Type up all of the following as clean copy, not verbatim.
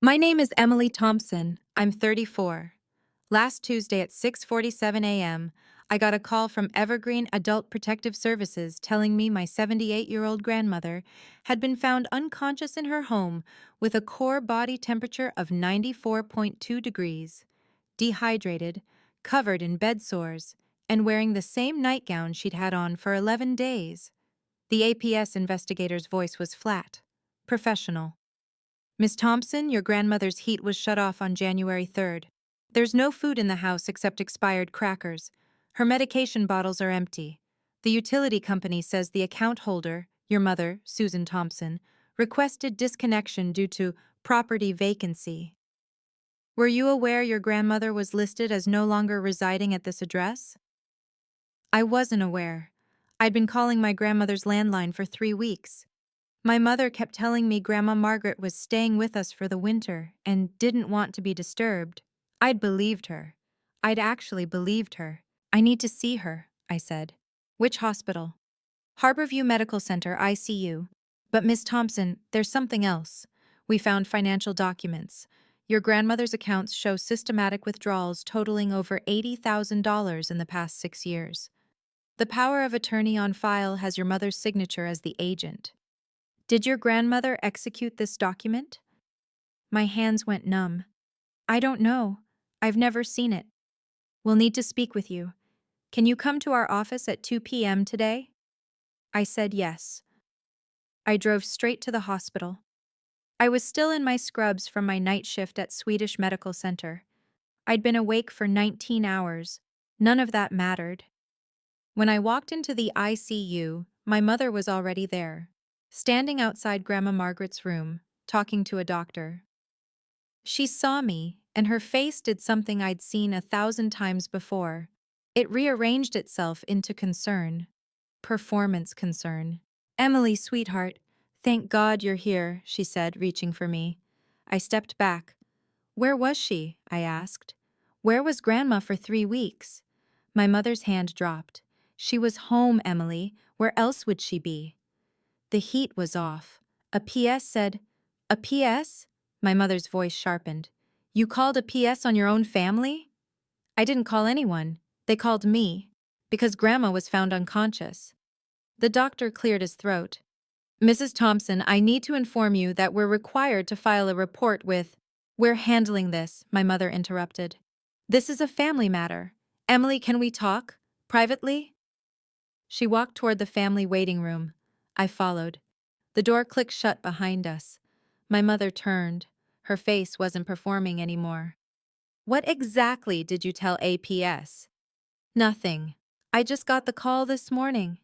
My name is Emily Thompson. I'm 34. Last Tuesday at 6:47 a.m., I got a call from Evergreen Adult Protective Services telling me my 78-year-old grandmother had been found unconscious in her home with a core body temperature of 94.2 degrees, dehydrated, covered in bed sores, and wearing the same nightgown she'd had on for 11 days. The APS investigator's voice was flat, professional. Miss Thompson, your grandmother's heat was shut off on January 3rd. There's no food in the house except expired crackers. Her medication bottles are empty. The utility company says the account holder, your mother, Susan Thompson, requested disconnection due to property vacancy. Were you aware your grandmother was listed as no longer residing at this address? I wasn't aware. I'd been calling my grandmother's landline for 3 weeks. My mother kept telling me Grandma Margaret was staying with us for the winter and didn't want to be disturbed. I'd believed her. I'd actually believed her. I need to see her, I said. Which hospital? Harborview Medical Center, ICU. But Miss Thompson, there's something else. We found financial documents. Your grandmother's accounts show systematic withdrawals totaling over $80,000 in the past 6 years. The power of attorney on file has your mother's signature as the agent. Did your grandmother execute this document? My hands went numb. I don't know. I've never seen it. We'll need to speak with you. Can you come to our office at 2 p.m. today? I said yes. I drove straight to the hospital. I was still in my scrubs from my night shift at Swedish Medical Center. I'd been awake for 19 hours. None of that mattered. When I walked into the ICU, my mother was already there, standing outside Grandma Margaret's room, talking to a doctor. She saw me, and her face did something I'd seen 1,000 times before. It rearranged itself into concern. Performance concern. Emily, sweetheart, thank God you're here, she said, reaching for me. I stepped back. Where was she? I asked. Where was Grandma for 3 weeks? My mother's hand dropped. She was home, Emily. Where else would she be? The heat was off. A PS said, a PS? My mother's voice sharpened. You called a PS on your own family? I didn't call anyone. They called me. Because Grandma was found unconscious. The doctor cleared his throat. Mrs. Thompson, I need to inform you that we're required to file a report with— We're handling this, my mother interrupted. This is a family matter. Emily, can we talk? Privately? She walked toward the family waiting room. I followed. The door clicked shut behind us. My mother turned. Her face wasn't performing anymore. What exactly did you tell APS? Nothing. I just got the call this morning.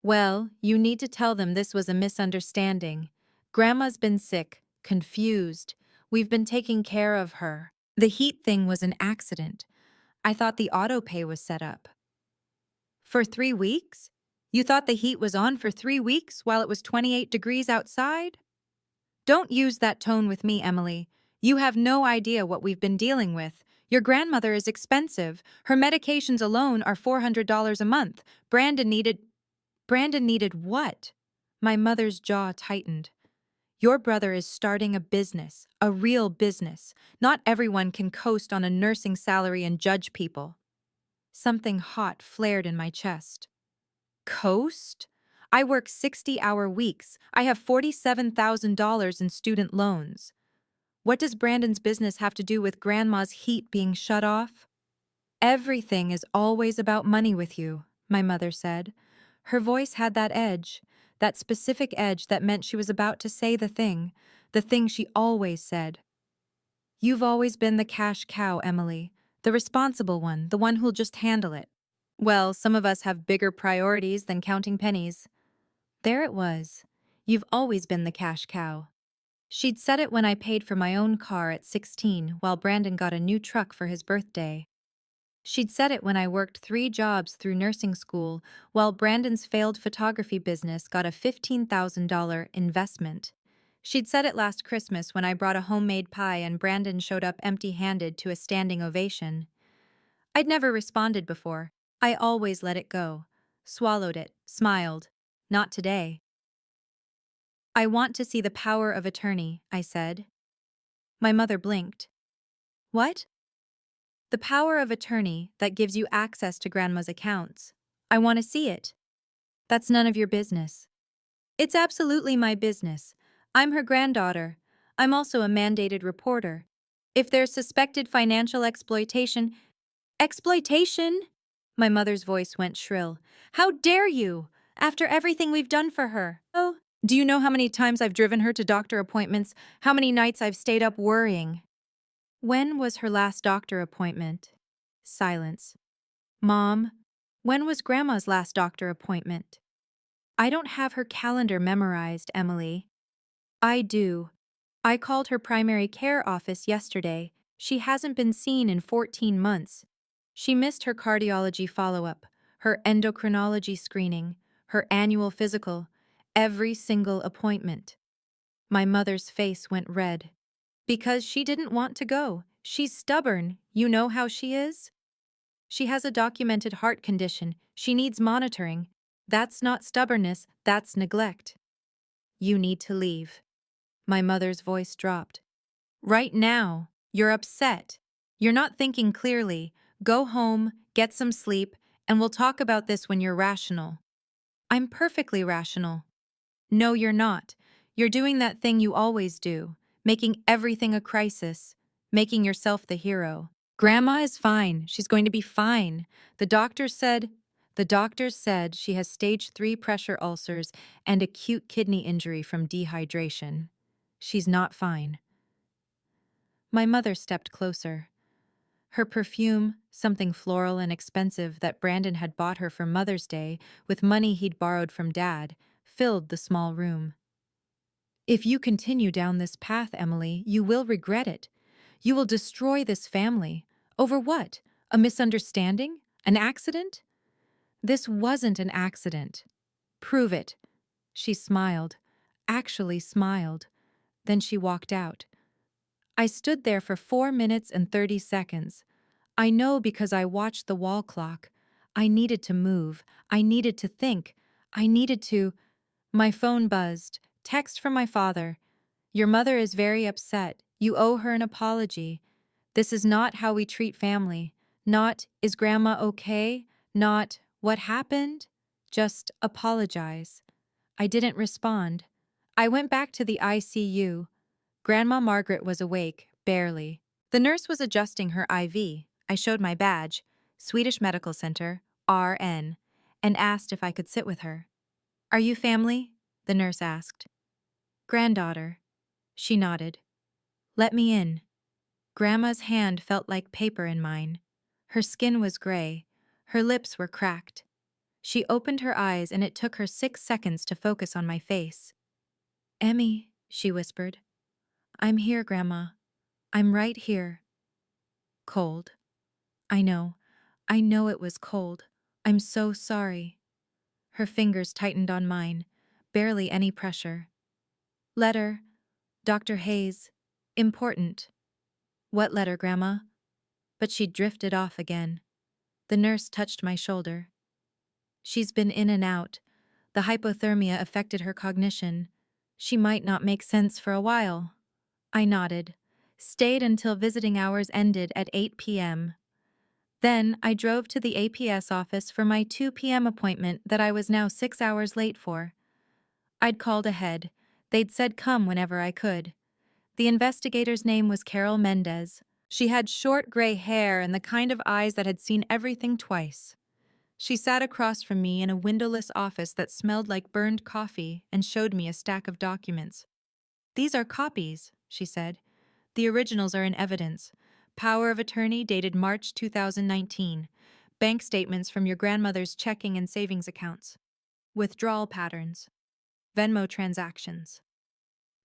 Well, you need to tell them this was a misunderstanding. Grandma's been sick, confused. We've been taking care of her. The heat thing was an accident. I thought the auto pay was set up. For 3 weeks? You thought the heat was on for 3 weeks while it was 28 degrees outside? Don't use that tone with me, Emily. You have no idea what we've been dealing with. Your grandmother is expensive. Her medications alone are $400 a month. Brandon needed what? My mother's jaw tightened. Your brother is starting a business, a real business. Not everyone can coast on a nursing salary and judge people. Something hot flared in my chest. Coast? I work 60-hour weeks. I have $47,000 in student loans. What does Brandon's business have to do with Grandma's heat being shut off? Everything is always about money with you, my mother said. Her voice had that edge, that specific edge that meant she was about to say the thing she always said. You've always been the cash cow, Emily, the responsible one, the one who'll just handle it. Well, some of us have bigger priorities than counting pennies. There it was. You've always been the cash cow. She'd said it when I paid for my own car at 16 while Brandon got a new truck for his birthday. She'd said it when I worked 3 jobs through nursing school while Brandon's failed photography business got a $15,000 investment. She'd said it last Christmas when I brought a homemade pie and Brandon showed up empty-handed to a standing ovation. I'd never responded before. I always let it go. Swallowed it, smiled. Not today. I want to see the power of attorney, I said. My mother blinked. What? The power of attorney that gives you access to Grandma's accounts. I want to see it. That's none of your business. It's absolutely my business. I'm her granddaughter. I'm also a mandated reporter. If there's suspected financial exploitation. Exploitation? My mother's voice went shrill. How dare you? After everything we've done for her. Oh, do you know how many times I've driven her to doctor appointments? How many nights I've stayed up worrying? When was her last doctor appointment? Silence. Mom, when was Grandma's last doctor appointment? I don't have her calendar memorized, Emily. I do. I called her primary care office yesterday. She hasn't been seen in 14 months. She missed her cardiology follow-up, her endocrinology screening, her annual physical, every single appointment. My mother's face went red. Because she didn't want to go. She's stubborn. You know how she is? She has a documented heart condition. She needs monitoring. That's not stubbornness, that's neglect. You need to leave. My mother's voice dropped. Right now, you're upset. You're not thinking clearly. Go home, get some sleep, and we'll talk about this when you're rational. I'm perfectly rational. No, you're not. You're doing that thing you always do, making everything a crisis, making yourself the hero. Grandma is fine. She's going to be fine. The doctors said she has stage 3 pressure ulcers and acute kidney injury from dehydration. She's not fine. My mother stepped closer. Her perfume, something floral and expensive that Brandon had bought her for Mother's Day with money he'd borrowed from Dad, filled the small room. If you continue down this path, Emily, you will regret it. You will destroy this family. Over what? A misunderstanding? An accident? This wasn't an accident. Prove it. She smiled. Actually smiled. Then she walked out. I stood there for 4 minutes and 30 seconds. I know because I watched the wall clock. I needed to move. I needed to think. I needed to... My phone buzzed. Text from my father. Your mother is very upset. You owe her an apology. This is not how we treat family. Not, is Grandma okay? Not, what happened? Just apologize. I didn't respond. I went back to the ICU. Grandma Margaret was awake, barely. The nurse was adjusting her IV. I showed my badge, Swedish Medical Center, RN, and asked if I could sit with her. Are you family? The nurse asked. Granddaughter. She nodded. Let me in. Grandma's hand felt like paper in mine. Her skin was gray. Her lips were cracked. She opened her eyes and it took her 6 seconds to focus on my face. Emmy, she whispered. I'm here, Grandma. I'm right here. Cold. I know. I know it was cold. I'm so sorry. Her fingers tightened on mine. Barely any pressure. Letter. Dr. Hayes. Important. What letter, Grandma? But she drifted off again. The nurse touched my shoulder. She's been in and out. The hypothermia affected her cognition. She might not make sense for a while. I nodded. Stayed until visiting hours ended at 8 p.m. Then I drove to the APS office for my 2 p.m. appointment that I was now 6 hours late for. I'd called ahead. They'd said come whenever I could. The investigator's name was Carol Mendez. She had short gray hair and the kind of eyes that had seen everything twice. She sat across from me in a windowless office that smelled like burned coffee and showed me a stack of documents. These are copies, she said. The originals are in evidence. Power of attorney dated March 2019. Bank statements from your grandmother's checking and savings accounts. Withdrawal patterns. Venmo transactions.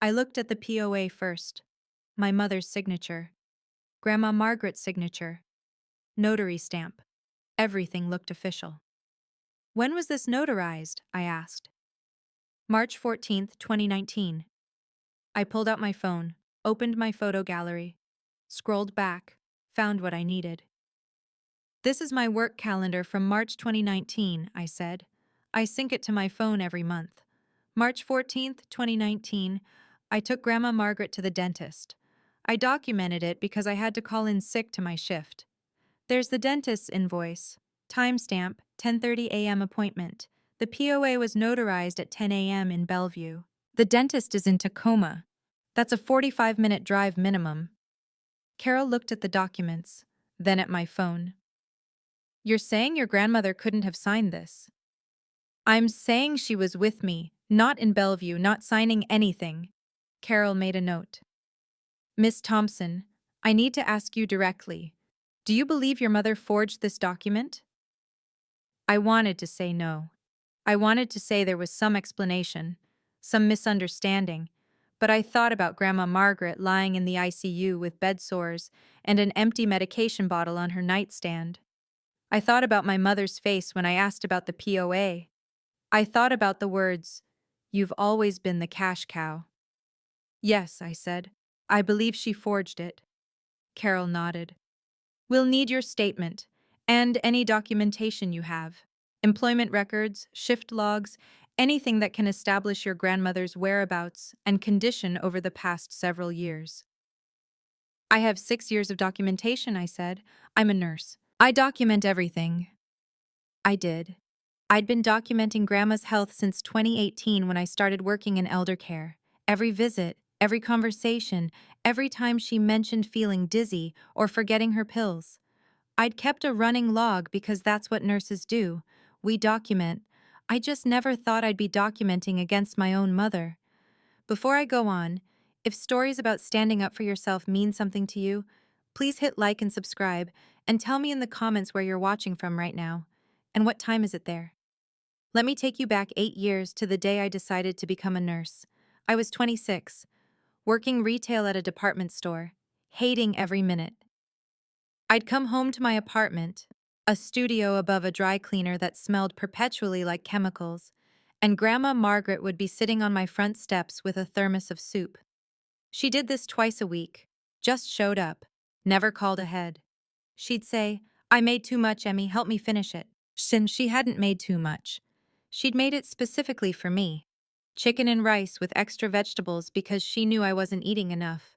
I looked at the POA first. My mother's signature. Grandma Margaret's signature. Notary stamp. Everything looked official. When was this notarized? I asked. March 14th, 2019. I pulled out my phone, opened my photo gallery, scrolled back, found what I needed. This is my work calendar from March 2019, I said. I sync it to my phone every month. March 14th, 2019, I took Grandma Margaret to the dentist. I documented it because I had to call in sick to my shift. There's the dentist's invoice. Timestamp, 10:30 a.m. appointment. The POA was notarized at 10 a.m. in Bellevue. The dentist is in Tacoma. That's a 45-minute drive minimum. Carol looked at the documents, then at my phone. You're saying your grandmother couldn't have signed this? I'm saying she was with me, not in Bellevue, not signing anything. Carol made a note. Miss Thompson, I need to ask you directly. Do you believe your mother forged this document? I wanted to say no. I wanted to say there was some explanation, some misunderstanding, but I thought about Grandma Margaret lying in the ICU with bed sores and an empty medication bottle on her nightstand. I thought about my mother's face when I asked about the POA. I thought about the words, "You've always been the cash cow." Yes, I said. I believe she forged it. Carol nodded. We'll need your statement and any documentation you have. Employment records, shift logs, anything that can establish your grandmother's whereabouts and condition over the past several years. I have 6 years of documentation, I said. I'm a nurse. I document everything. I did. I'd been documenting Grandma's health since 2018 when I started working in elder care. Every visit, every conversation, every time she mentioned feeling dizzy or forgetting her pills. I'd kept a running log because that's what nurses do. We document. I just never thought I'd be documenting against my own mother. Before I go on, if stories about standing up for yourself mean something to you, please hit like and subscribe, and tell me in the comments where you're watching from right now. And what time is it there? Let me take you back 8 years to the day I decided to become a nurse. I was 26, working retail at a department store, hating every minute. I'd come home to my apartment, a studio above a dry cleaner that smelled perpetually like chemicals, and Grandma Margaret would be sitting on my front steps with a thermos of soup. She did this twice a week, just showed up, never called ahead. She'd say, I made too much, Emmy, help me finish it. Since she hadn't made too much. She'd made it specifically for me. Chicken and rice with extra vegetables because she knew I wasn't eating enough.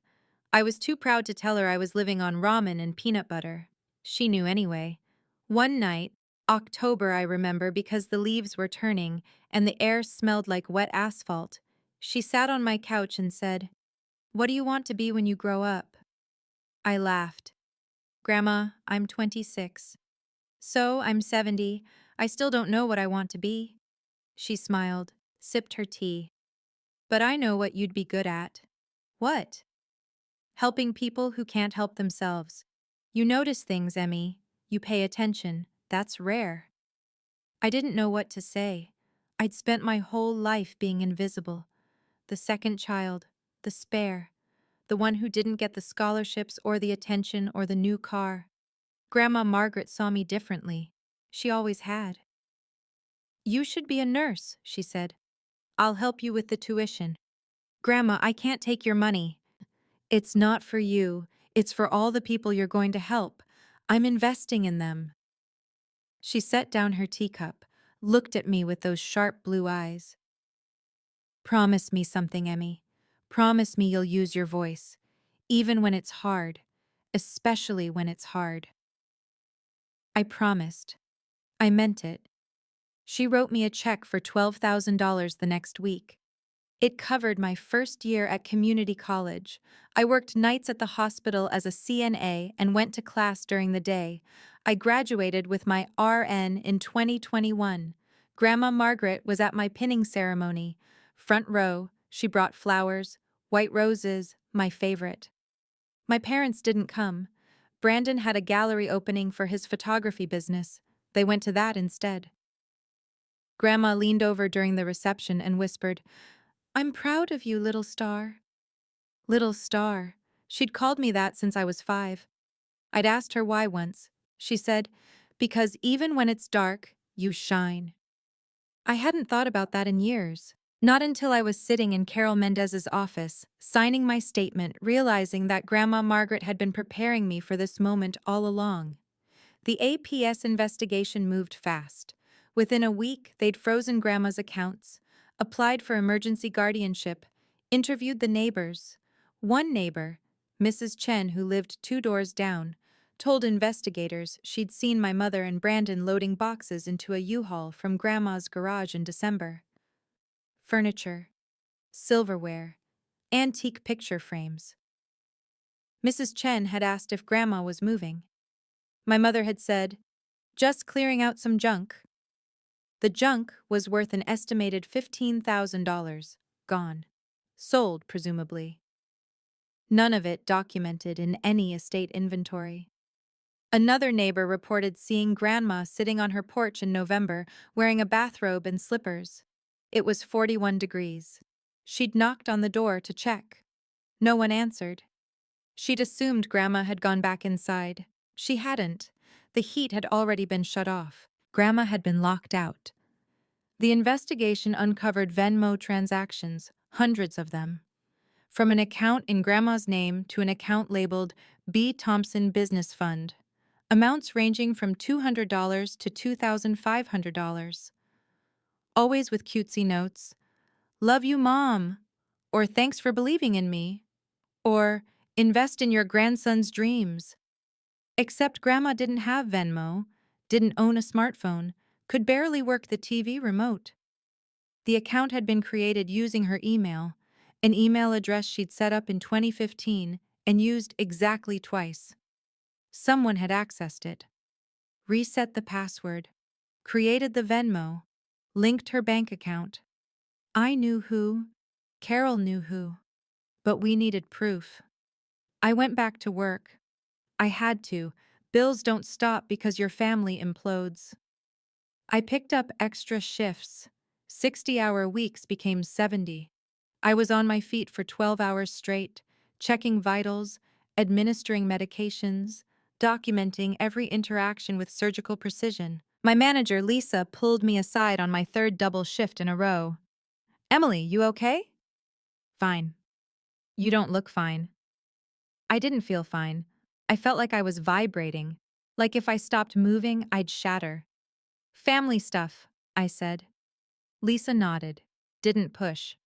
I was too proud to tell her I was living on ramen and peanut butter. She knew anyway. One night, October I remember because the leaves were turning and the air smelled like wet asphalt, she sat on my couch and said, What do you want to be when you grow up? I laughed. Grandma, I'm 26. So, I'm 70. I still don't know what I want to be. She smiled, sipped her tea. But I know what you'd be good at. What? Helping people who can't help themselves. You notice things, Emmy. You pay attention. That's rare. I didn't know what to say. I'd spent my whole life being invisible. The second child, the spare, the one who didn't get the scholarships or the attention or the new car. Grandma Margaret saw me differently. She always had. You should be a nurse, she said. I'll help you with the tuition. Grandma, I can't take your money. It's not for you. It's for all the people you're going to help. I'm investing in them. She set down her teacup, looked at me with those sharp blue eyes. Promise me something, Emmy. Promise me you'll use your voice, even when it's hard, especially when it's hard. I promised. I meant it. She wrote me a check for $12,000 the next week. It covered my first year at community college. I worked nights at the hospital as a CNA and went to class during the day. I graduated with my RN in 2021. Grandma Margaret was at my pinning ceremony. Front row, she brought flowers, white roses, my favorite. My parents didn't come. Brandon had a gallery opening for his photography business. They went to that instead. Grandma leaned over during the reception and whispered, I'm proud of you, little star. Little star. She'd called me that since I was 5. I'd asked her why once. She said, because even when it's dark, you shine. I hadn't thought about that in years. Not until I was sitting in Carol Mendez's office, signing my statement, realizing that Grandma Margaret had been preparing me for this moment all along. The APS investigation moved fast. Within a week, they'd frozen Grandma's accounts, applied for emergency guardianship, interviewed the neighbors. One neighbor, Mrs. Chen, who lived 2 doors down, told investigators she'd seen my mother and Brandon loading boxes into a U-Haul from Grandma's garage in December. Furniture, silverware, antique picture frames. Mrs. Chen had asked if Grandma was moving. My mother had said, "Just clearing out some junk." The junk was worth an estimated $15,000, gone. Sold, presumably. None of it documented in any estate inventory. Another neighbor reported seeing Grandma sitting on her porch in November wearing a bathrobe and slippers. It was 41 degrees. She'd knocked on the door to check. No one answered. She'd assumed Grandma had gone back inside. She hadn't. The heat had already been shut off. Grandma had been locked out. The investigation uncovered Venmo transactions, hundreds of them. From an account in Grandma's name to an account labeled B. Thompson Business Fund. Amounts ranging from $200 to $2,500. Always with cutesy notes. "Love you, Mom," or "Thanks for believing in me," or "Invest in your grandson's dreams." Except Grandma didn't have Venmo, didn't own a smartphone, could barely work the TV remote. The account had been created using her email, an email address she'd set up in 2015 and used exactly twice. Someone had accessed it, reset the password, created the Venmo, linked her bank account. I knew who, Carol knew who, but we needed proof. I went back to work. I had to. Bills don't stop because your family implodes. I picked up extra shifts. 60-hour weeks became 70. I was on my feet for 12 hours straight, checking vitals, administering medications, documenting every interaction with surgical precision. My manager, Lisa, pulled me aside on my third double shift in a row. "Emily, you okay?" "Fine." "You don't look fine." I didn't feel fine. I felt like I was vibrating, like if I stopped moving, I'd shatter. "Family stuff," I said. Lisa nodded, didn't push.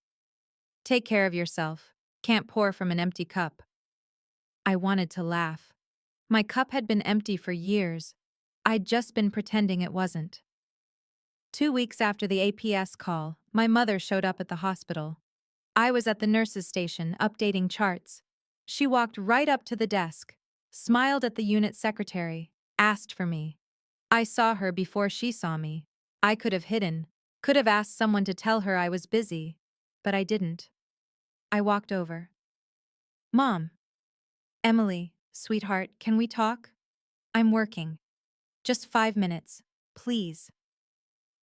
"Take care of yourself. Can't pour from an empty cup." I wanted to laugh. My cup had been empty for years. I'd just been pretending it wasn't. 2 weeks after the APS call, my mother showed up at the hospital. I was at the nurse's station, updating charts. She walked right up to the desk, smiled at the unit secretary, asked for me. I saw her before she saw me. I could have hidden, could have asked someone to tell her I was busy, but I didn't. I walked over. "Mom." "Emily, sweetheart, can we talk?" "I'm working. Just 5 minutes, please."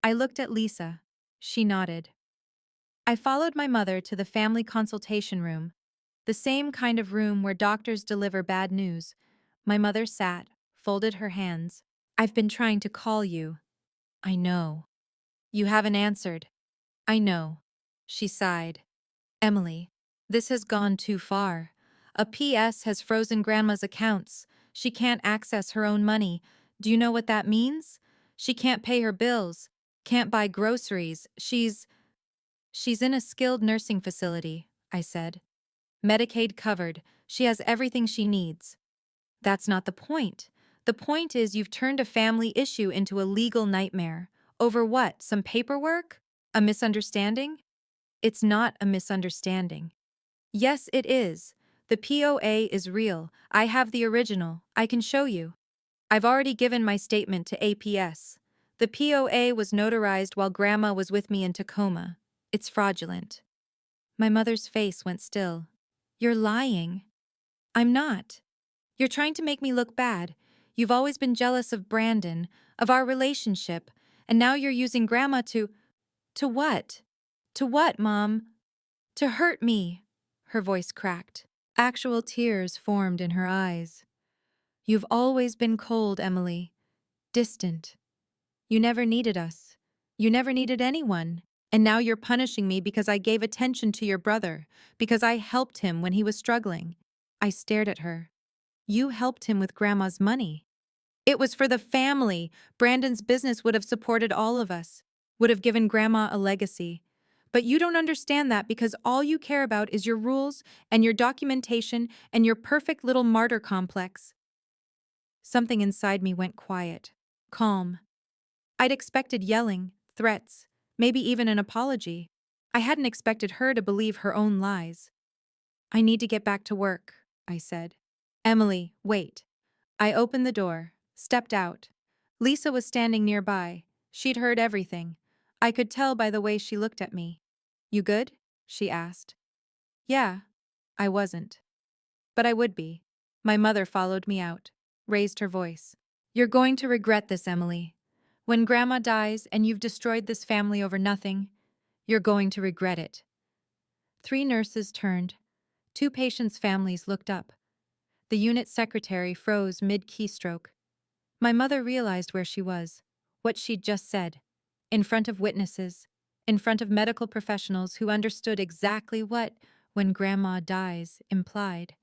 I looked at Lisa. She nodded. I followed my mother to the family consultation room, the same kind of room where doctors deliver bad news. My mother sat, folded her hands. "I've been trying to call you." "I know." "You haven't answered." "I know." She sighed. "Emily, this has gone too far. A PS has frozen Grandma's accounts. She can't access her own money. Do you know what that means? She can't pay her bills, can't buy groceries. She's in a skilled nursing facility," I said. "Medicaid covered. She has everything she needs." "That's not the point. The point is you've turned a family issue into a legal nightmare. Over what? Some paperwork? A misunderstanding?" "It's not a misunderstanding." "Yes, it is. The POA is real. I have the original. I can show you. I've already given my statement to APS. The POA was notarized while Grandma was with me in Tacoma. It's fraudulent." My mother's face went still. "You're lying." "I'm not. You're trying to make me look bad. You've always been jealous of Brandon, of our relationship, and now you're using Grandma to— To what? To what, Mom?" "To hurt me." Her voice cracked. Actual tears formed in her eyes. "You've always been cold, Emily. Distant. You never needed us. You never needed anyone. And now you're punishing me because I gave attention to your brother, because I helped him when he was struggling." I stared at her. "You helped him with Grandma's money." "It was for the family. Brandon's business would have supported all of us, would have given Grandma a legacy. But you don't understand that because all you care about is your rules and your documentation and your perfect little martyr complex. Something inside me went quiet, calm. I'd expected yelling, threats, maybe even an apology. I hadn't expected her to believe her own lies. I need to get back to work, I said. Emily, wait. I opened the door, stepped out. Lisa was standing nearby. She'd heard everything. I could tell by the way she looked at me. You good? She asked. Yeah, I wasn't. But I would be. My mother followed me out, raised her voice. You're going to regret this, Emily. When Grandma dies and you've destroyed this family over nothing, you're going to regret it. 3 nurses turned. 2 patients' families looked up. The unit secretary froze mid-keystroke. My mother realized where she was, what she'd just said, in front of witnesses, in front of medical professionals who understood exactly what, when Grandma dies, implied.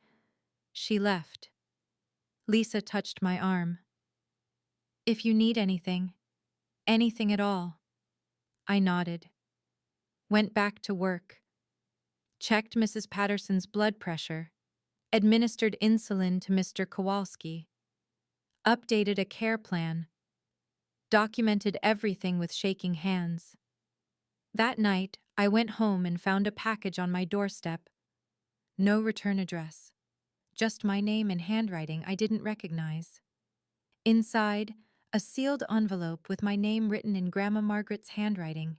She left. Lisa touched my arm. If you need anything at all. I nodded. Went back to work. Checked Mrs. Patterson's blood pressure. Administered insulin to Mr. Kowalski. Updated a care plan. Documented everything with shaking hands. That night, I went home and found a package on my doorstep. No return address. Just my name in handwriting I didn't recognize. Inside, a sealed envelope with my name written in Grandma Margaret's handwriting,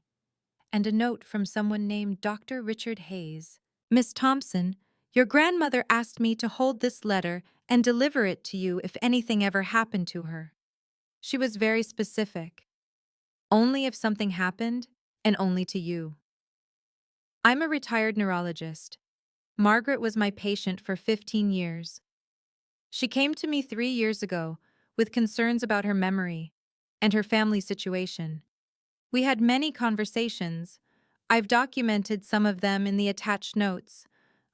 and a note from someone named Dr. Richard Hayes. Miss Thompson, your grandmother asked me to hold this letter and deliver it to you if anything ever happened to her. She was very specific. Only if something happened, and only to you. I'm a retired neurologist. Margaret was my patient for 15 years. She came to me 3 years ago with concerns about her memory and her family situation. We had many conversations. I've documented some of them in the attached notes.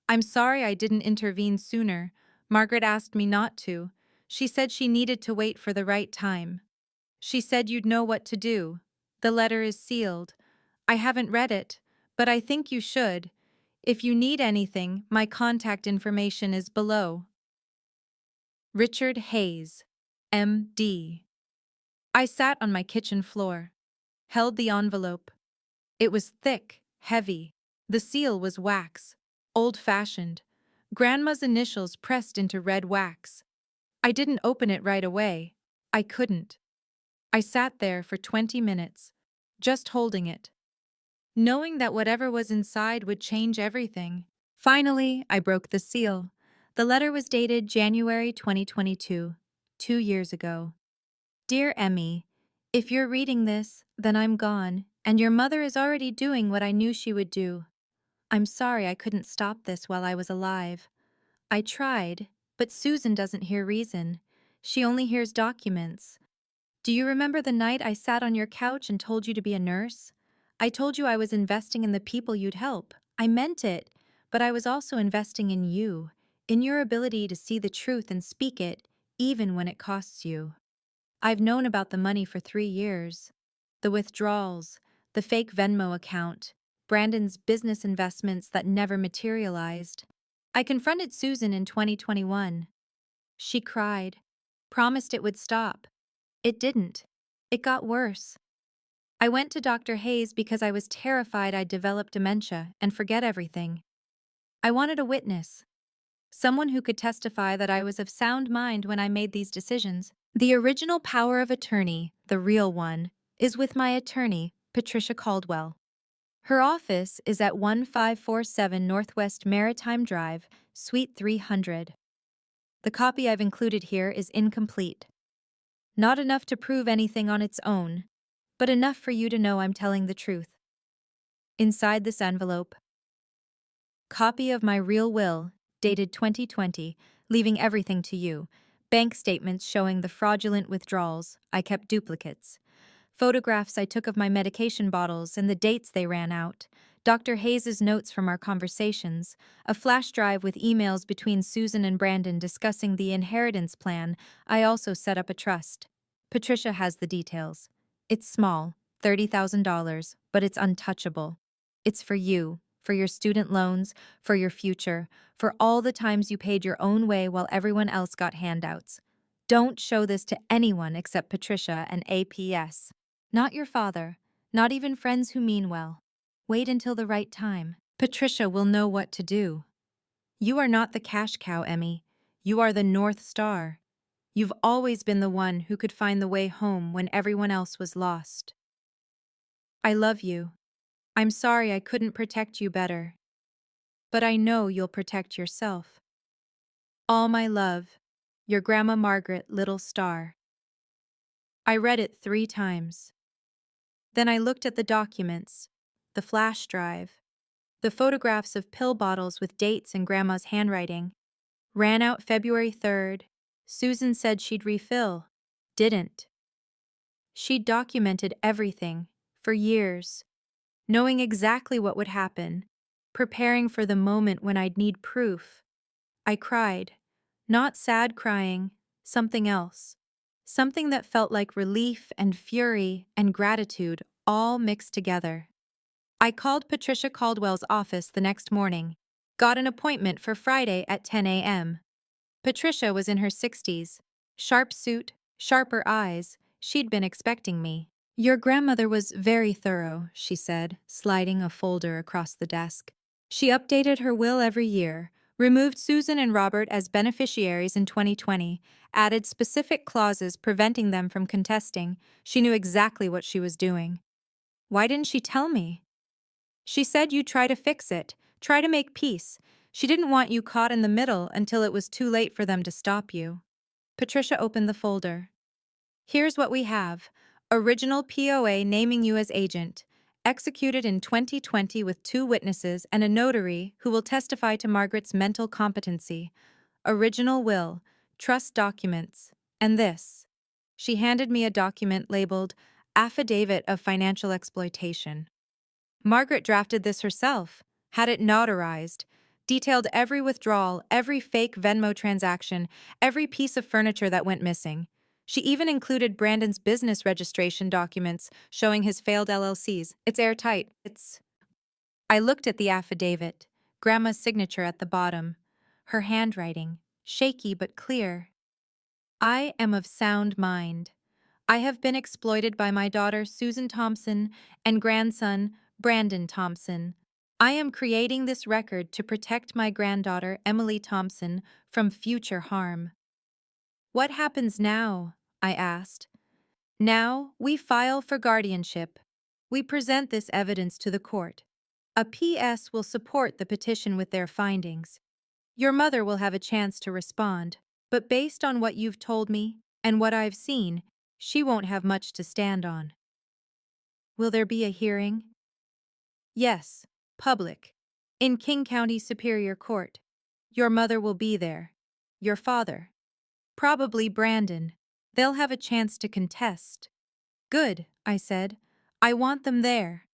I'm sorry I didn't intervene sooner. Margaret asked me not to. She said she needed to wait for the right time. She said you'd know what to do. The letter is sealed. I haven't read it, but I think you should. If you need anything, my contact information is below. Richard Hayes, M.D. I sat on my kitchen floor, held the envelope. It was thick, heavy. The seal was wax, old-fashioned. Grandma's initials pressed into red wax. I didn't open it right away. I couldn't. I sat there for 20 minutes, just holding it, knowing that whatever was inside would change everything. Finally, I broke the seal. The letter was dated January 2022, 2 years ago. Dear Emmy, if you're reading this, then I'm gone, and your mother is already doing what I knew she would do. I'm sorry I couldn't stop this while I was alive. I tried, but Susan doesn't hear reason. She only hears documents. Do you remember the night I sat on your couch and told you to be a nurse? I told you I was investing in the people you'd help. I meant it, but I was also investing in you, in your ability to see the truth and speak it, even when it costs you. I've known about the money for 3 years. The withdrawals, the fake Venmo account, Brandon's business investments that never materialized. I confronted Susan in 2021. She cried, promised it would stop. It didn't. It got worse. I went to Dr. Hayes because I was terrified I'd develop dementia and forget everything. I wanted a witness, someone who could testify that I was of sound mind when I made these decisions. The original power of attorney, the real one, is with my attorney, Patricia Caldwell. Her office is at 1547 Northwest Maritime Drive, Suite 300. The copy I've included here is incomplete. Not enough to prove anything on its own, but enough for you to know I'm telling the truth. Inside this envelope, copy of my real will, dated 2020, leaving everything to you. Bank statements showing the fraudulent withdrawals. I kept duplicates. Photographs I took of my medication bottles and the dates they ran out. Dr. Hayes' notes from our conversations. A flash drive with emails between Susan and Brandon discussing the inheritance plan. I also set up a trust. Patricia has the details. It's small, $30,000, but it's untouchable. It's for you, for your student loans, for your future, for all the times you paid your own way while everyone else got handouts. Don't show this to anyone except Patricia and APS. Not your father, not even friends who mean well. Wait until the right time. Patricia will know what to do. You are not the cash cow, Emmy. You are the North Star. You've always been the one who could find the way home when everyone else was lost. I love you. I'm sorry I couldn't protect you better. But I know you'll protect yourself. All my love, your Grandma Margaret, little star. I read it 3 times. Then I looked at the documents, the flash drive, the photographs of pill bottles with dates in Grandma's handwriting. Ran out February 3rd. Susan said she'd refill. Didn't. She'd documented everything, for years, knowing exactly what would happen, preparing for the moment when I'd need proof. I cried. Not sad crying, something else. Something that felt like relief and fury and gratitude all mixed together. I called Patricia Caldwell's office the next morning, got an appointment for Friday at 10 a.m. Patricia was in her 60s. Sharp suit, sharper eyes. She'd been expecting me. Your grandmother was very thorough, she said, sliding a folder across the desk. She updated her will every year, removed Susan and Robert as beneficiaries in 2020, added specific clauses preventing them from contesting. She knew exactly what she was doing. Why didn't she tell me? She said you'd try to fix it, try to make peace. She didn't want you caught in the middle until it was too late for them to stop you. Patricia opened the folder. Here's what we have. Original POA naming you as agent, executed in 2020 with 2 witnesses and a notary who will testify to Margaret's mental competency. Original will, trust documents, and this. She handed me a document labeled Affidavit of Financial Exploitation. Margaret drafted this herself, had it notarized, detailed every withdrawal, every fake Venmo transaction, every piece of furniture that went missing. She even included Brandon's business registration documents showing his failed LLCs. It's airtight. I looked at the affidavit, Grandma's signature at the bottom, her handwriting, shaky but clear. I am of sound mind. I have been exploited by my daughter Susan Thompson and grandson Brandon Thompson. I am creating this record to protect my granddaughter Emily Thompson from future harm. What happens now? I asked. Now we file for guardianship. We present this evidence to the court. A PS will support the petition with their findings. Your mother will have a chance to respond, but based on what you've told me and what I've seen, she won't have much to stand on. Will there be a hearing? Yes, public. In King County Superior Court. Your mother will be there. Your father. Probably Brandon. They'll have a chance to contest. Good, I said. I want them there.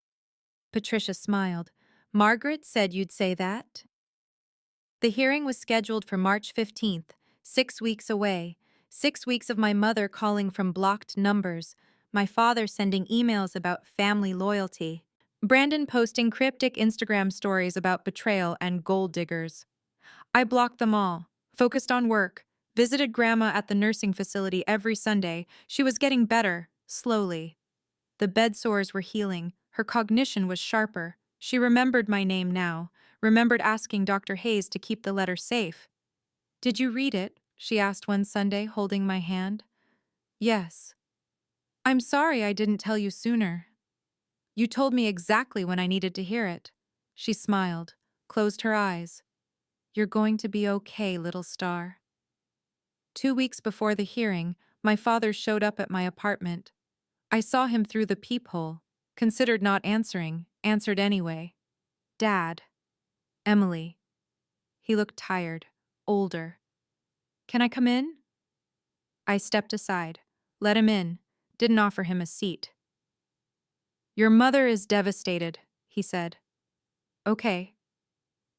Patricia smiled. Margaret said you'd say that? The hearing was scheduled for March 15th, 6 weeks away. 6 weeks of my mother calling from blocked numbers, my father sending emails about family loyalty, Brandon posting cryptic Instagram stories about betrayal and gold diggers. I blocked them all, focused on work, visited Grandma at the nursing facility every Sunday. She was getting better, slowly. The bed sores were healing, her cognition was sharper. She remembered my name now, remembered asking Dr. Hayes to keep the letter safe. Did you read it? She asked one Sunday, holding my hand. Yes. I'm sorry I didn't tell you sooner. You told me exactly when I needed to hear it. She smiled, closed her eyes. You're going to be okay, little star. 2 weeks before the hearing, my father showed up at my apartment. I saw him through the peephole, considered not answering, answered anyway. Dad. Emily. He looked tired, older. Can I come in? I stepped aside, let him in, didn't offer him a seat. Your mother is devastated, he said. Okay.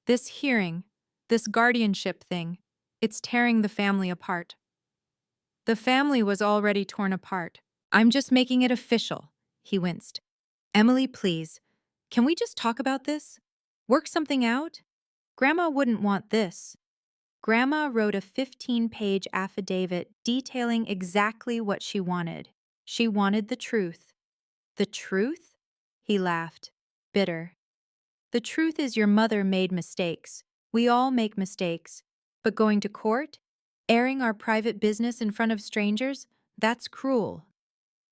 This hearing, this guardianship thing, it's tearing the family apart. The family was already torn apart. I'm just making it official, he winced. Emily, please. Can we just talk about this? Work something out? Grandma wouldn't want this. Grandma wrote a 15-page affidavit detailing exactly what she wanted. She wanted the truth. The truth? He laughed, bitter. The truth is your mother made mistakes. We all make mistakes. But going to court? Airing our private business in front of strangers? That's cruel.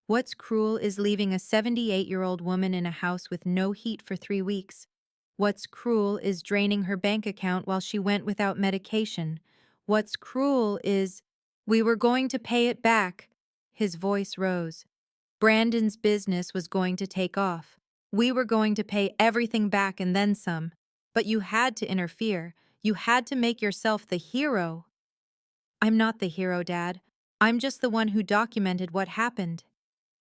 What's cruel is leaving a 78-year-old woman in a house with no heat for 3 weeks. What's cruel is draining her bank account while she went without medication. What's cruel is, we were going to pay it back. His voice rose. Brandon's business was going to take off. We were going to pay everything back and then some. But you had to interfere. You had to make yourself the hero. I'm not the hero, Dad. I'm just the one who documented what happened.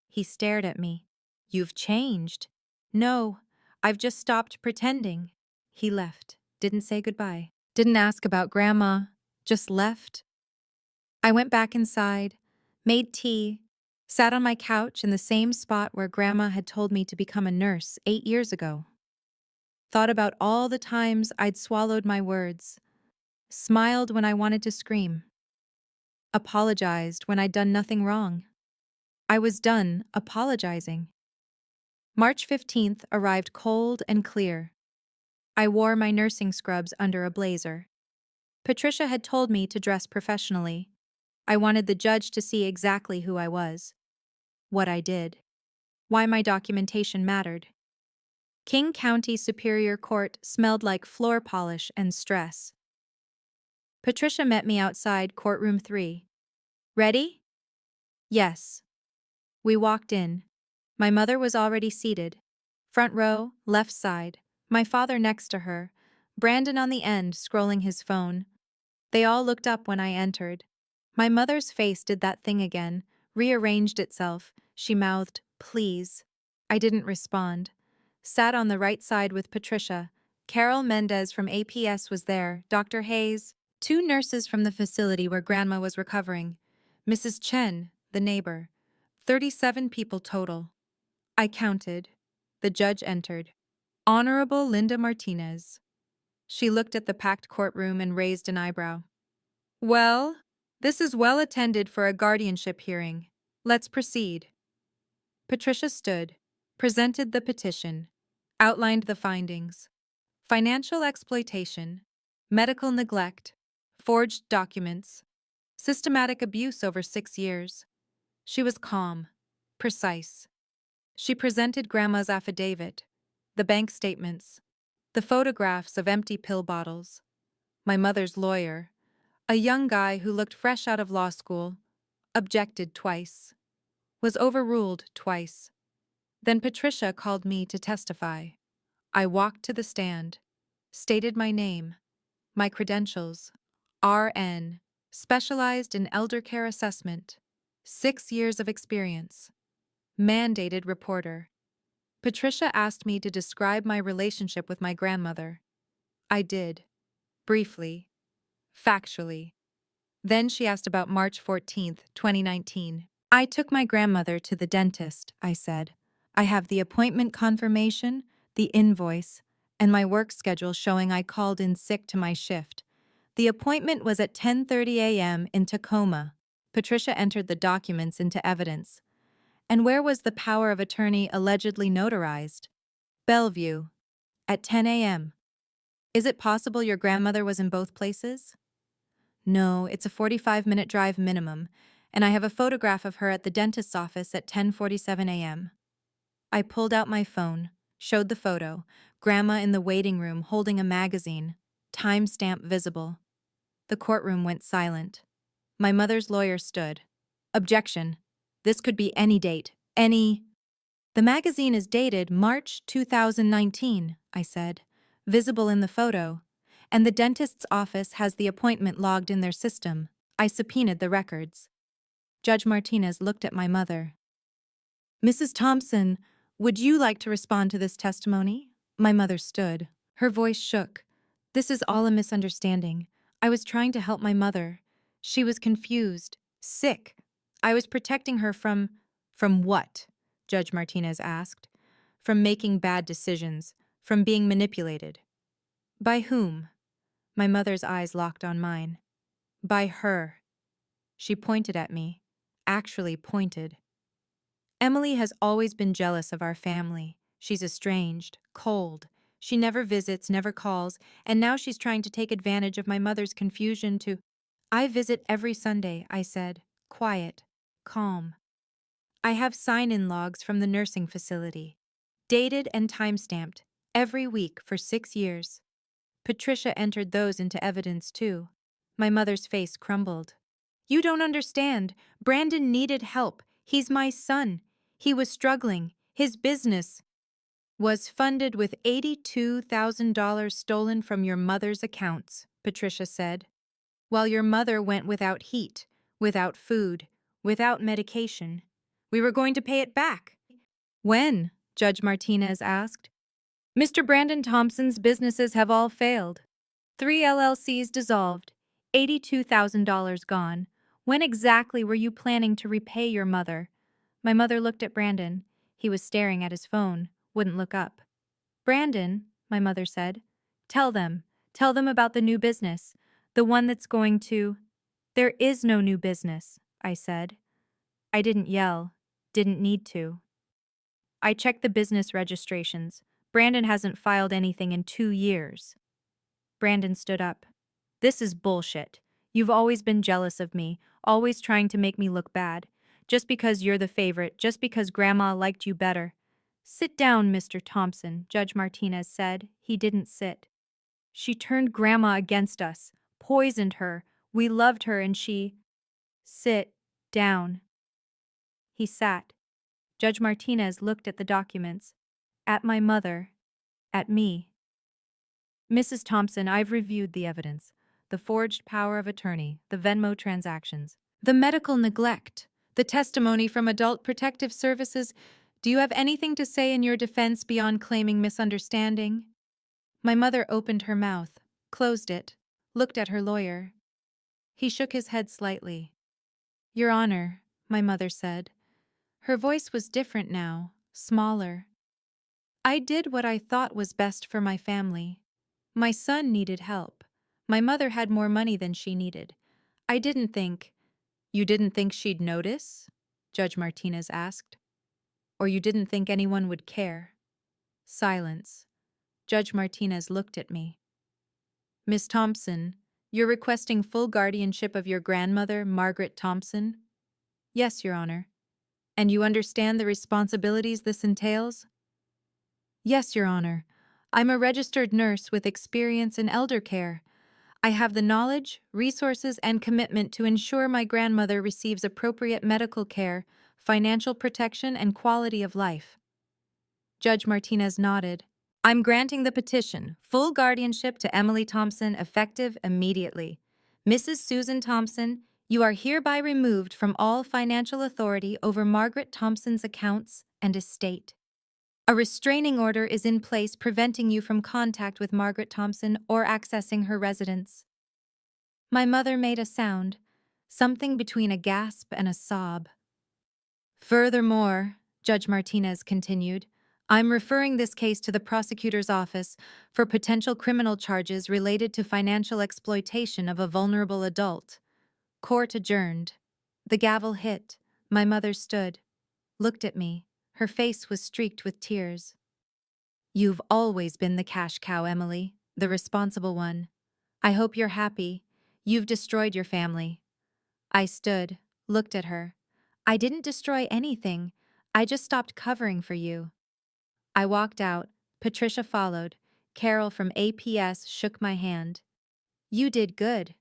He stared at me. You've changed. No, I've just stopped pretending. He left. Didn't say goodbye. Didn't ask about Grandma. Just left. I went back inside, made tea, sat on my couch in the same spot where Grandma had told me to become a nurse 8 years ago. Thought about all the times I'd swallowed my words, smiled when I wanted to scream, apologized when I'd done nothing wrong. I was done apologizing. March 15th arrived cold and clear. I wore my nursing scrubs under a blazer. Patricia had told me to dress professionally. I wanted the judge to see exactly who I was, what I did, why my documentation mattered. King County Superior Court smelled like floor polish and stress. Patricia met me outside courtroom 3. Ready? Yes. We walked in. My mother was already seated. Front row, left side. My father next to her. Brandon on the end, scrolling his phone. They all looked up when I entered. My mother's face did that thing again, rearranged itself. She mouthed, "Please." I didn't respond. Sat on the right side with Patricia. Carol Mendez from APS was there, Dr. Hayes, 2 nurses from the facility where Grandma was recovering, Mrs. Chen, the neighbor. 37 people total. I counted. The judge entered. Honorable Linda Martinez. She looked at the packed courtroom and raised an eyebrow. Well, this is well attended for a guardianship hearing. Let's proceed. Patricia stood, presented the petition, outlined the findings. Financial exploitation, medical neglect, forged documents, systematic abuse over 6 years. She was calm, precise. She presented Grandma's affidavit, the bank statements, the photographs of empty pill bottles. My mother's lawyer, a young guy who looked fresh out of law school, objected twice, was overruled twice. Then Patricia called me to testify. I walked to the stand, stated my name, my credentials, RN, specialized in elder care assessment, 6 years of experience, mandated reporter. Patricia asked me to describe my relationship with my grandmother. I did, briefly, factually. Then she asked about March 14th, 2019. I took my grandmother to the dentist, I said. I have the appointment confirmation, the invoice, and my work schedule showing I called in sick to my shift. The appointment was at 10:30 a.m. in Tacoma. Patricia entered the documents into evidence. And where was the power of attorney allegedly notarized? Bellevue. At 10 a.m. Is it possible your grandmother was in both places? No, it's a 45-minute drive minimum, and I have a photograph of her at the dentist's office at 10:47 a.m. I pulled out my phone, showed the photo, Grandma in the waiting room holding a magazine, timestamp visible. The courtroom went silent. My mother's lawyer stood. Objection. This could be any date, any... The magazine is dated March 2019, I said, visible in the photo, and the dentist's office has the appointment logged in their system. I subpoenaed the records. Judge Martinez looked at my mother. Mrs. Thompson, would you like to respond to this testimony? My mother stood. Her voice shook. This is all a misunderstanding. I was trying to help my mother. She was confused, sick. I was protecting her from... From what? Judge Martinez asked. from making bad decisions, from being manipulated. By whom? My mother's eyes locked on mine. By her. She pointed at me. Actually pointed. Emily has always been jealous of our family. She's estranged, cold. She never visits, never calls, and now she's trying to take advantage of my mother's confusion to— I visit every Sunday, I said. Quiet. Calm. I have sign-in logs from the nursing facility. Dated and time-stamped. Every week for 6 years. Patricia entered those into evidence too. My mother's face crumbled. You don't understand. Brandon needed help. He's my son. He was struggling. His business was funded with $82,000 stolen from your mother's accounts, Patricia said, while your mother went without heat, without food, without medication. We were going to pay it back. When? Judge Martinez asked. Mr. Brandon Thompson's businesses have all failed. 3 LLCs dissolved, $82,000 gone. When exactly were you planning to repay your mother? My mother looked at Brandon. He was staring at his phone, wouldn't look up. Brandon, my mother said, tell them about the new business, the one that's going to— There is no new business, I said. I didn't yell, didn't need to. I checked the business registrations. Brandon hasn't filed anything in 2 years. Brandon stood up. This is bullshit. You've always been jealous of me, always trying to make me look bad. Just because you're the favorite, just because Grandma liked you better. Sit down, Mr. Thompson, Judge Martinez said. He didn't sit. She turned Grandma against us, poisoned her. We loved her and she— Sit down. He sat. Judge Martinez looked at the documents, at my mother, at me. Mrs. Thompson, I've reviewed the evidence. The forged power of attorney, the Venmo transactions, the medical neglect, the testimony from Adult Protective Services. Do you have anything to say in your defense beyond claiming misunderstanding? My mother opened her mouth, closed it, looked at her lawyer. He shook his head slightly. Your Honor, my mother said. Her voice was different now, smaller. I did what I thought was best for my family. My son needed help. My mother had more money than she needed. I didn't think— You didn't think she'd notice? Judge Martinez asked. Or you didn't think anyone would care? Silence. Judge Martinez looked at me. Miss Thompson, you're requesting full guardianship of your grandmother, Margaret Thompson? Yes, Your Honor. And you understand the responsibilities this entails? Yes, Your Honor. I'm a registered nurse with experience in elder care. I have the knowledge, resources, and commitment to ensure my grandmother receives appropriate medical care, financial protection, and quality of life. Judge Martinez nodded. I'm granting the petition, full guardianship to Emily Thompson, effective immediately. Mrs. Susan Thompson, you are hereby removed from all financial authority over Margaret Thompson's accounts and estate. A restraining order is in place preventing you from contact with Margaret Thompson or accessing her residence. My mother made a sound, something between a gasp and a sob. Furthermore, Judge Martinez continued, I'm referring this case to the prosecutor's office for potential criminal charges related to financial exploitation of a vulnerable adult. Court adjourned. The gavel hit. My mother stood, looked at me. Her face was streaked with tears. You've always been the cash cow, Emily, the responsible one. I hope you're happy. You've destroyed your family. I stood, looked at her. I didn't destroy anything. I just stopped covering for you. I walked out. Patricia followed. Carol from APS shook my hand. You did good.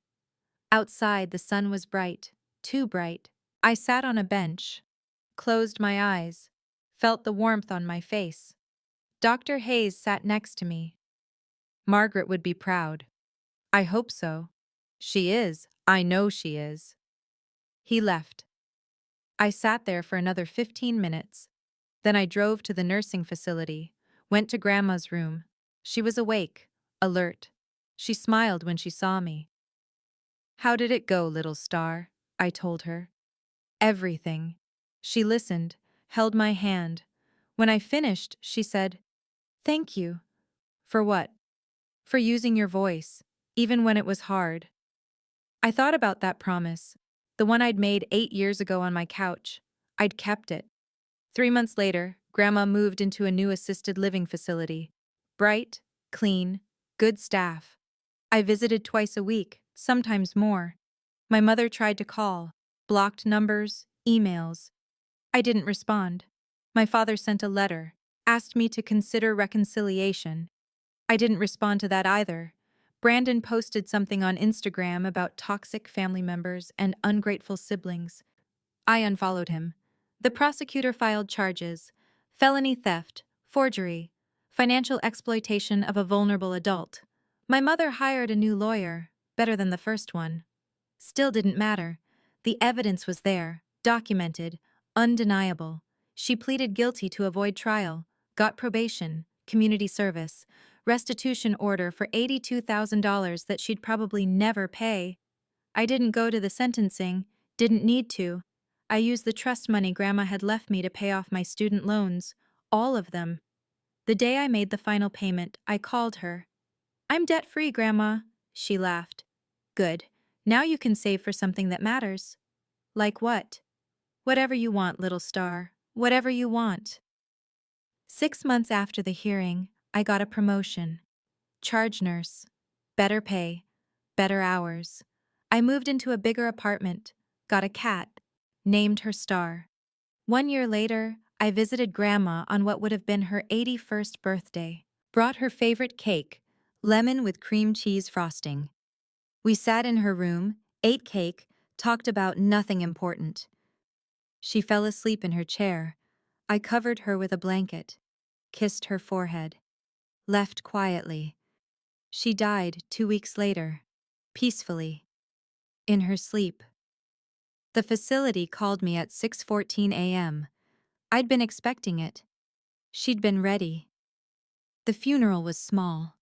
Outside, the sun was bright, too bright. I sat on a bench, closed my eyes, felt the warmth on my face. Dr. Hayes sat next to me. Margaret would be proud. I hope so. She is. I know she is. He left. I sat there for another 15 minutes. Then I drove to the nursing facility, went to Grandma's room. She was awake, alert. She smiled when she saw me. How did it go, little star? I told her. Everything. She listened, held my hand. When I finished, she said, "Thank you." For what? For using your voice, even when it was hard. I thought about that promise, the one I'd made 8 years ago on my couch. I'd kept it. 3 months later, Grandma moved into a new assisted living facility. Bright, clean, good staff. I visited twice a week, sometimes more. My mother tried to call, blocked numbers, emails. I didn't respond. My father sent a letter, asked me to consider reconciliation. I didn't respond to that either. Brandon posted something on Instagram about toxic family members and ungrateful siblings. I unfollowed him. The prosecutor filed charges: felony theft, forgery, financial exploitation of a vulnerable adult. My mother hired a new lawyer, better than the first one. Still didn't matter. The evidence was there, documented, undeniable. She pleaded guilty to avoid trial, got probation, community service, restitution order for $82,000 that she'd probably never pay. I didn't go to the sentencing, didn't need to. I used the trust money Grandma had left me to pay off my student loans, all of them. The day I made the final payment, I called her. "I'm debt-free, Grandma," she laughed. "Good. Now you can save for something that matters." "Like what?" "Whatever you want, little star. Whatever you want." 6 months after the hearing, I got a promotion. Charge nurse. Better pay. Better hours. I moved into a bigger apartment. Got a cat. Named her Star. 1 year later, I visited Grandma on what would have been her 81st birthday. Brought her favorite cake, lemon with cream cheese frosting. We sat in her room, ate cake, talked about nothing important. She fell asleep in her chair. I covered her with a blanket, kissed her forehead, left quietly. She died 2 weeks later, peacefully, in her sleep. The facility called me at 6:14 a.m. I'd been expecting it. She'd been ready. The funeral was small.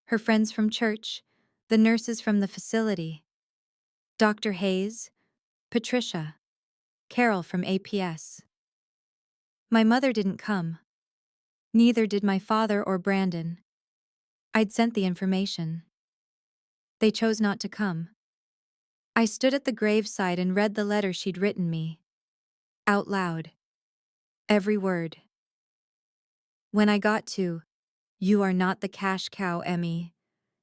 Her friends from church, the nurses from the facility, Dr. Hayes, Patricia, Carol from APS. My mother didn't come. Neither did my father or Brandon. I'd sent the information. They chose not to come. I stood at the graveside and read the letter she'd written me. Out loud. Every word. When I got to, "You are not the cash cow, Emmy.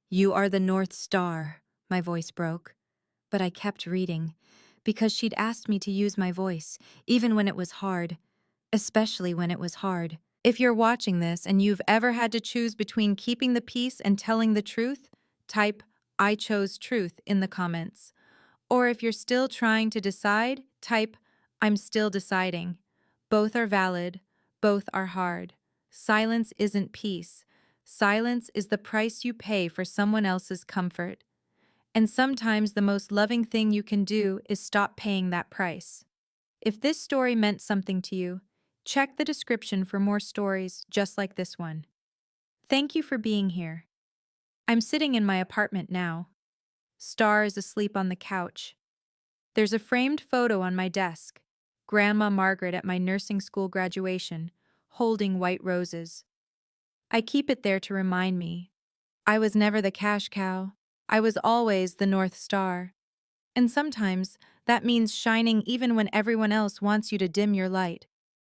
You are the North Star," my voice broke. But I kept reading, because she'd asked me to use my voice, even when it was hard, especially when it was hard. If you're watching this and you've ever had to choose between keeping the peace and telling the truth, type "I chose truth" in the comments. Or if you're still trying to decide, type "I'm still deciding." Both are valid, both are hard. Silence isn't peace. Silence is the price you pay for someone else's comfort. And sometimes the most loving thing you can do is stop paying that price. If this story meant something to you, check the description for more stories just like this one. Thank you for being here. I'm sitting in my apartment now. Star is asleep on the couch. There's a framed photo on my desk. Grandma Margaret at my nursing school graduation, holding white roses. I keep it there to remind me. I was never the cash cow. I was always the North Star. And sometimes that means shining even when everyone else wants you to dim your light.